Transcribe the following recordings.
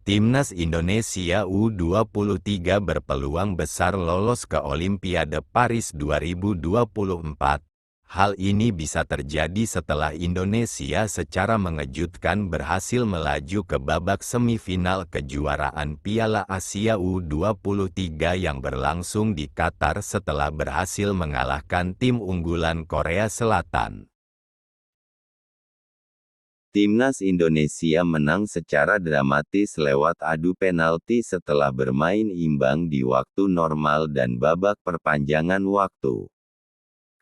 Timnas Indonesia U23 berpeluang besar lolos ke Olimpiade Paris 2024. Hal ini bisa terjadi setelah Indonesia secara mengejutkan berhasil melaju ke babak semifinal kejuaraan Piala Asia U23 yang berlangsung di Qatar setelah berhasil mengalahkan tim unggulan Korea Selatan. Timnas Indonesia menang secara dramatis lewat adu penalti setelah bermain imbang di waktu normal dan babak perpanjangan waktu.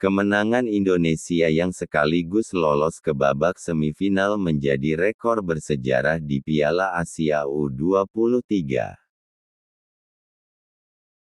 Kemenangan Indonesia yang sekaligus lolos ke babak semifinal menjadi rekor bersejarah di Piala Asia U23.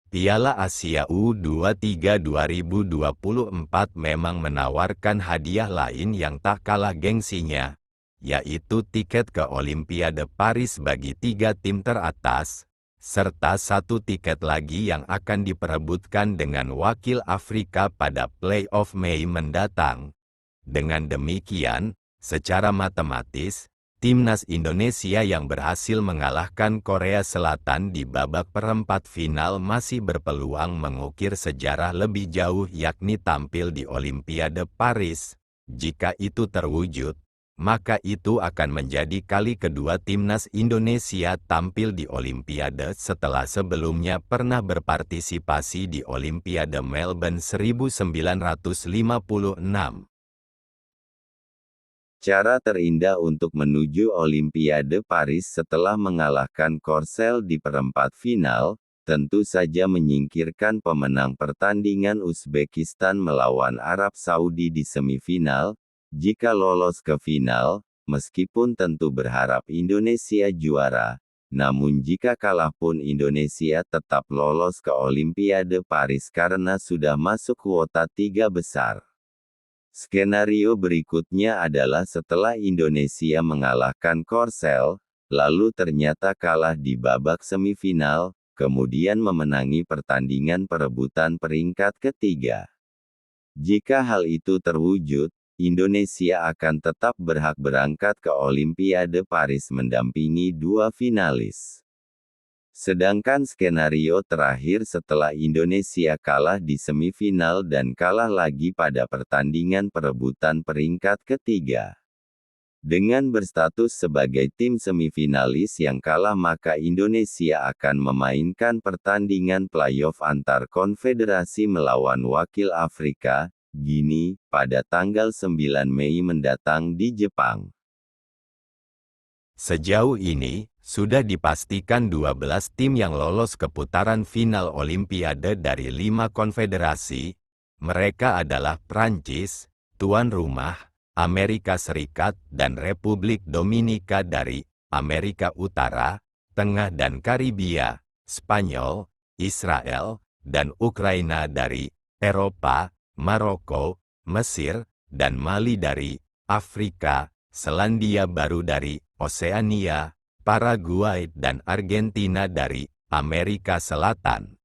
Piala Asia U23 2024 memang menawarkan hadiah lain yang tak kalah gengsinya, yaitu tiket ke Olimpiade Paris bagi 3 tim teratas, serta 1 tiket lagi yang akan diperebutkan dengan wakil Afrika pada play-off Mei mendatang. Dengan demikian, secara matematis, Timnas Indonesia yang berhasil mengalahkan Korea Selatan di babak perempat final masih berpeluang mengukir sejarah lebih jauh yakni tampil di Olimpiade Paris. Jika itu terwujud, maka itu akan menjadi kali kedua Timnas Indonesia tampil di Olimpiade setelah sebelumnya pernah berpartisipasi di Olimpiade Melbourne 1956. Cara terindah untuk menuju Olimpiade Paris setelah mengalahkan Korsel di perempat final, tentu saja menyingkirkan pemenang pertandingan Uzbekistan melawan Arab Saudi di semifinal. Jika lolos ke final, meskipun tentu berharap Indonesia juara, namun jika kalah pun Indonesia tetap lolos ke Olimpiade Paris karena sudah masuk kuota 3 besar. Skenario berikutnya adalah setelah Indonesia mengalahkan Korsel, lalu ternyata kalah di babak semifinal, kemudian memenangi pertandingan perebutan peringkat ketiga. Jika hal itu terwujud, Indonesia akan tetap berhak berangkat ke Olimpiade Paris mendampingi 2 finalis. Sedangkan skenario terakhir setelah Indonesia kalah di semifinal dan kalah lagi pada pertandingan perebutan peringkat ketiga. Dengan berstatus sebagai tim semifinalis yang kalah maka Indonesia akan memainkan pertandingan playoff antar konfederasi melawan wakil Afrika, Guinea, pada tanggal 9 Mei mendatang di Jepang. Sejauh ini, sudah dipastikan 12 tim yang lolos ke putaran final Olimpiade dari 5 konfederasi. Mereka adalah Prancis, tuan rumah, Amerika Serikat dan Republik Dominika dari Amerika Utara, Tengah dan Karibia, Spanyol, Israel, dan Ukraina dari Eropa, Maroko, Mesir, dan Mali dari Afrika, Selandia Baru dari Oseania, Paraguay dan Argentina dari Amerika Selatan.